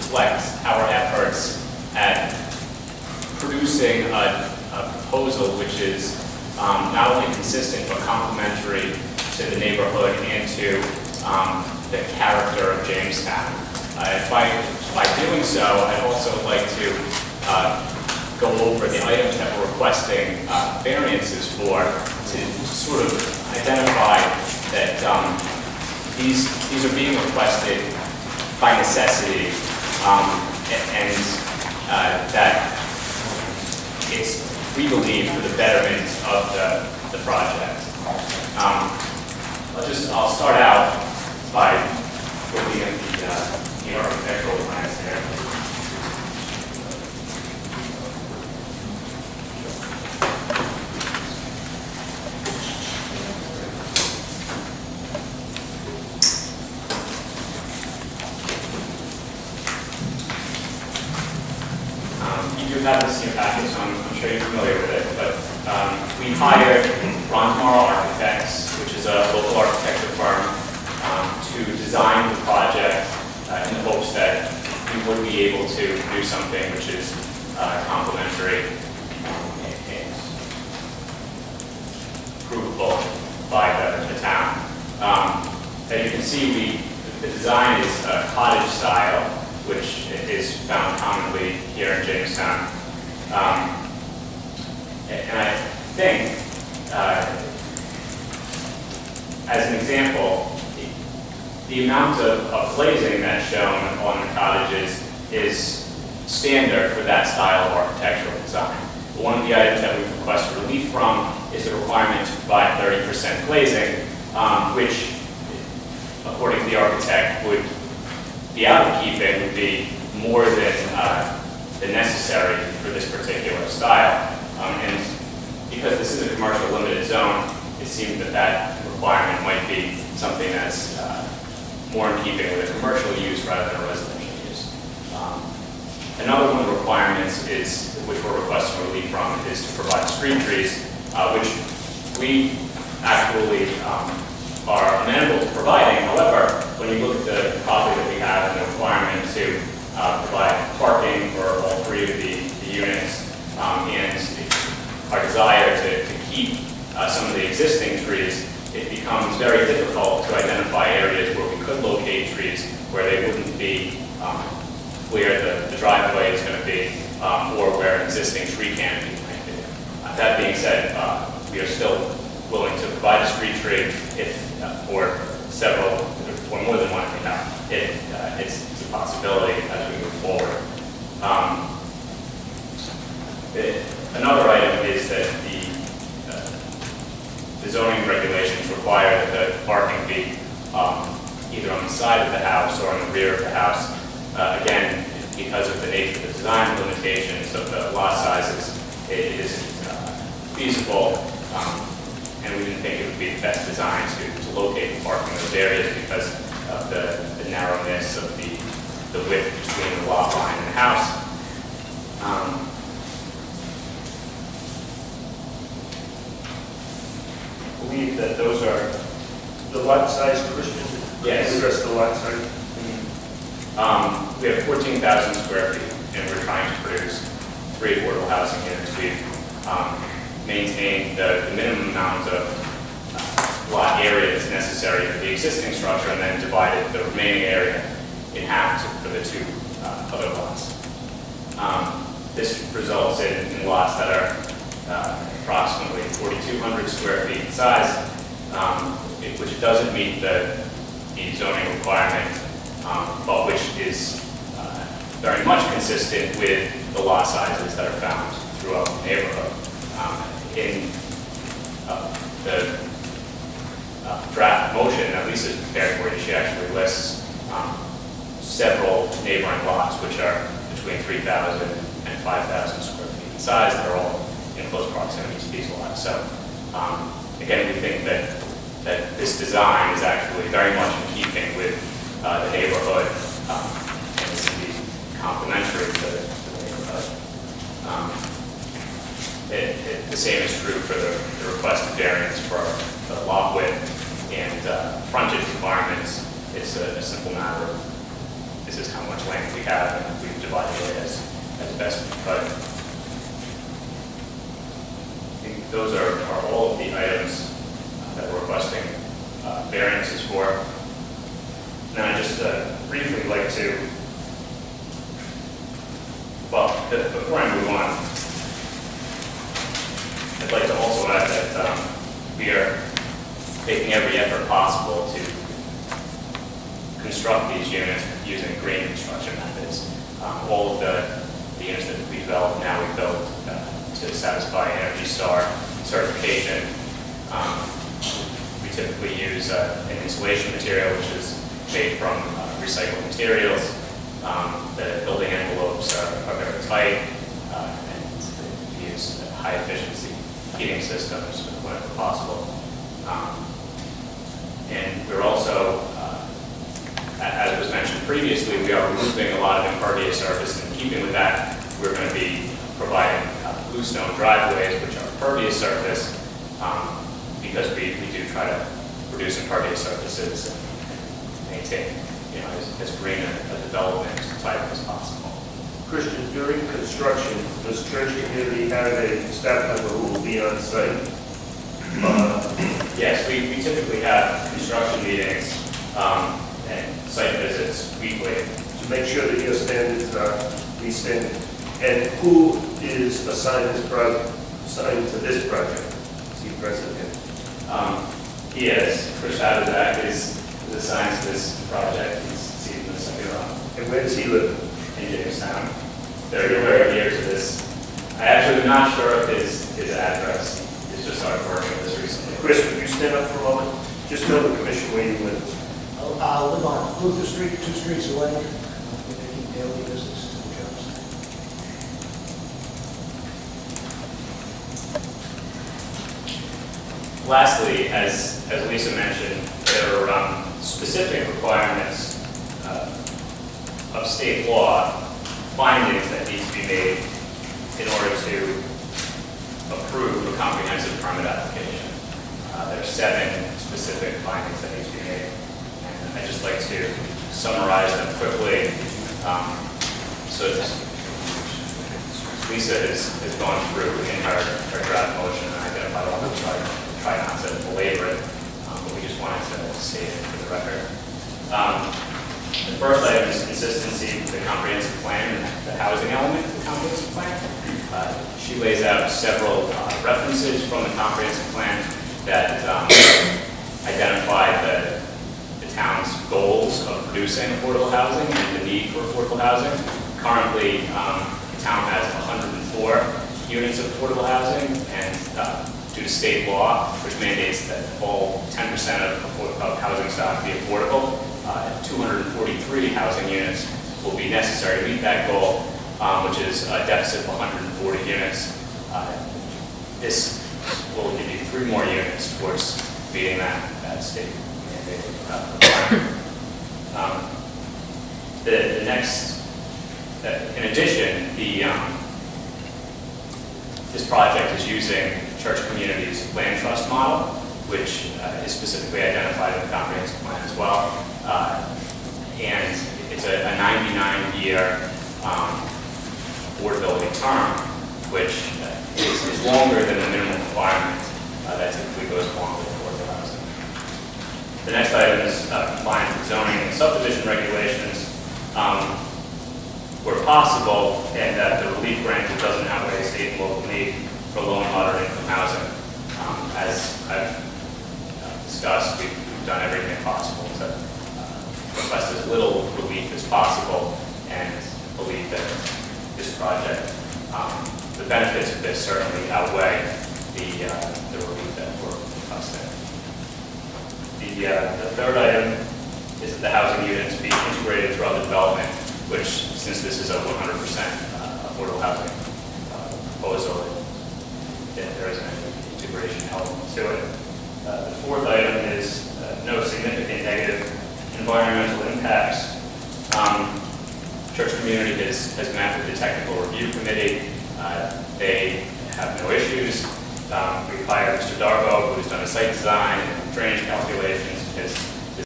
reflects our efforts at producing a proposal which is not only consistent but complementary to the neighborhood and to the character of Jamestown. By doing so, I'd also like to go over the items that we're requesting variances for to sort of identify that these are being requested by necessity and that it's, we believe, for the betterment of the project. I'll start out by looking at the architectural plans here. You do have this in your package, so I'm sure you're familiar with it, but we hired Ron Tomorrow Architects, which is a local architecture firm, to design the project in the hopes that we would be able to do something which is complementary and provable by the town. As you can see, the design is cottage style, which is found commonly here in Jamestown. And I think, as an example, the amount of glazing that's shown on the cottages is standard for that style of architectural design. But one of the items that we've requested relief from is the requirement to provide 30% glazing, which, according to the architect, would be out of keeping, would be more than necessary for this particular style. And because this is a commercial limited zone, it seemed that requirement might be something that's more in keeping with a commercial use rather than a residential use. Another one of the requirements is, which we're requesting relief from, is to provide street trees, which we actually are amenable to providing. However, when you look at the copy that we have and the requirement to provide parking for all three of the units and our desire to keep some of the existing trees, it becomes very difficult to identify areas where we could locate trees where they wouldn't be where the driveway is going to be or where an existing tree canopy might be. That being said, we are still willing to provide a street tree if or several, or more than one if we have. It's a possibility as we move forward. Another item is that the zoning regulations require that the parking be either on the side of the house or on the rear of the house. Again, because of the nature of the design limitations of the lot sizes, it isn't feasible, and we didn't think it would be the best design to locate the parking in those areas because of the narrowness of the width between the lot line and the house. I believe that those are the lot size, Christian? Yes. Address the lot size. We have 14,000 square feet, and we're trying to produce 3 affordable housing units. We've maintained the minimum amount of lot area that's necessary for the existing structure, and then divided the remaining area in half for the 2 other lots. This results in lots that are approximately 4,200 square feet in size, which doesn't meet the zoning requirement, but which is very much consistent with the lot sizes that are found throughout the neighborhood. In the draft motion, at least as prepared for you, she actually lists several neighboring lots which are between 3,000 and 5,000 square feet in size. They're all in close proximity to these lots. So again, we think that this design is actually very much in keeping with the neighborhood and this will be complementary to the neighborhood. The same is true for the requested variance for the lot width and frontage requirements. It's a simple matter of, is this is how much land we have, and we've divided it as best we could. I think those are all of the items that we're requesting variances for. Now, I'd just briefly like to, well, before I move on, I'd like to also add that we are taking every effort possible to construct these units using green construction methods. All of the units that we develop now, we built to satisfy Energy Star certification. We typically use an insulation material which is made from recycled materials. The building envelopes are very tight, and we use high efficiency heating systems whenever possible. And we're also, as was mentioned previously, we are removing a lot of impervious surface. In keeping with that, we're going to be providing bluestone driveways, which are impervious surface, because we do try to reduce impervious surfaces and maintain, as green a development type as possible. Christian, during construction, does church community have a staff member who will be on site? Yes, we typically have construction meetings and site visits weekly. To make sure that your standards are meet standard. And who is assigned to this project? Is he present here? He is. Chris Abbott is assigned to this project. He's seated in the second row. And where does he live? In Jamestown. Very, very near to this. I actually am not sure of his address. He's just started working with this recently. Chris, would you stand up for a moment? Just tell the commission where you live. I live on Luther Street, 2 streets away. I'll be making daily visits to the jobs. Lastly, as Lisa mentioned, there are specific requirements of state law, findings that need to be made in order to approve a comprehensive permit application. There are 7 specific findings that need to be made, and I'd just like to summarize them quickly. So Lisa has gone through in her draft motion and identified all of them, so I try not to belabor it, but we just wanted to state it for the record. The first item is consistency with the comprehensive plan and the housing element of the comprehensive plan. She lays out several references from the comprehensive plan that identify the town's goals of producing affordable housing and the need for affordable housing. Currently, the town has 104 units of affordable housing, and due to state law, which mandates that all 10% of housing stock be affordable, 243 housing units will be necessary to meet that goal, which is a deficit of 140 units. This will give you 3 more units towards meeting that state mandated requirement. The next, in addition, this project is using church community's land trust model, which is specifically identified in the comprehensive plan as well. And it's a 99-year affordability term, which is longer than the minimum requirement that typically goes along with affordable housing. The next item is compliance with zoning and subdivision regulations. Where possible, and that the relief granted doesn't outweigh state and local need for low and moderate income housing. As I've discussed, we've done everything possible to request as little relief as possible, and believe that this project, the benefits of this certainly outweigh the relief that we're requesting. The third item is that the housing units be integrated throughout the development, which, since this is a 100% affordable housing proposal, there isn't any integration element to it. The fourth item is no significant negative environmental impacts. Church community has met with the technical review committee. They have no issues. We've hired Mr. Darbo, who's done a site design and drainage calculations. His